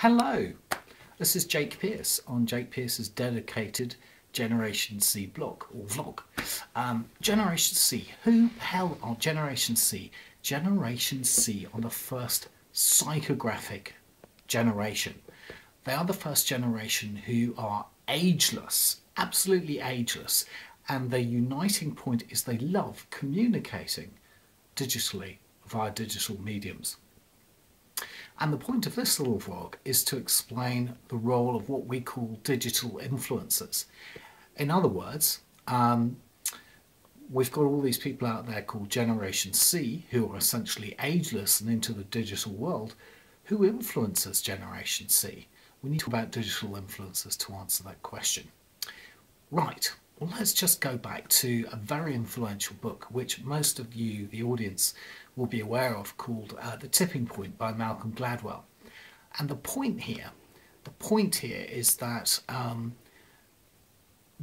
Hello, this is Jake Pearce on Jake Pearce's dedicated Generation C blog or vlog. Generation C, who the hell are Generation C? Generation C are the first psychographic generation. They are the first generation who are ageless, absolutely ageless, and their uniting point is they love communicating digitally via digital mediums. And the point of this little vlog is to explain the role of what we call digital influencers. In other words, we've got all these people out there called Generation C who are essentially ageless and into the digital world. Who influences Generation C? We need to talk about digital influencers to answer that question. Right, well, let's just go back to a very influential book which most of you, the audience, will be aware of, called The Tipping Point by Malcolm Gladwell. And the point here is that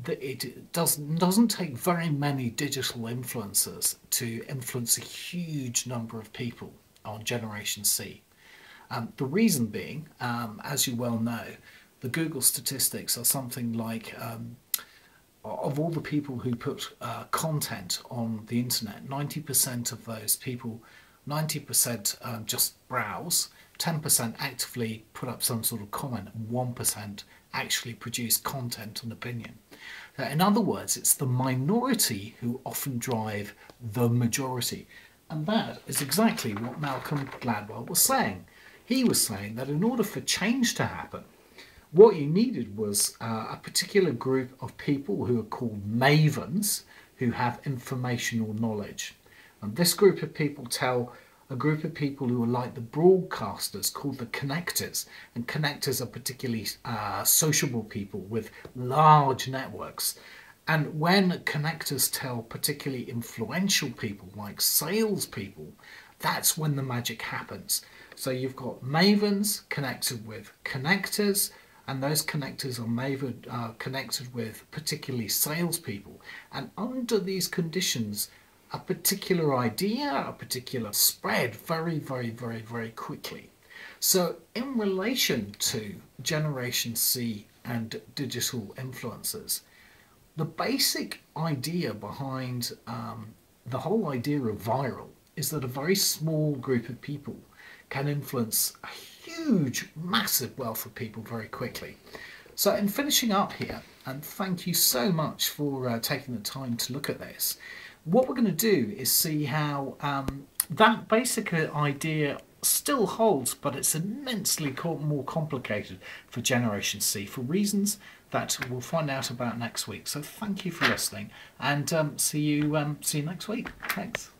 it doesn't take very many digital influencers to influence a huge number of people on Generation C. The reason being, as you well know, the Google statistics are something like of all the people who put content on the internet, 90% of those people, 90% just browse, 10% actively put up some sort of comment, and 1% actually produce content and opinion. In other words, it's the minority who often drive the majority. And that is exactly what Malcolm Gladwell was saying. He was saying that in order for change to happen, what you needed was a particular group of people who are called mavens, who have informational knowledge. And this group of people tell a group of people who are like the broadcasters, called the connectors. And connectors are particularly sociable people with large networks. And when connectors tell particularly influential people, like salespeople, that's when the magic happens. So you've got mavens connected with connectors, and those connectors are connected with particularly salespeople. And under these conditions, a particular idea, a particular spread very, very, very, very quickly. So in relation to Generation C and digital influencers, the basic idea behind the whole idea of viral is that a very small group of people can influence a huge, massive wealth of people very quickly. So in finishing up here, and thank you so much for taking the time to look at this, what we're going to do is see how that basic idea still holds, but it's immensely more complicated for Generation C for reasons that we'll find out about next week. So thank you for listening, and see you next week. Thanks.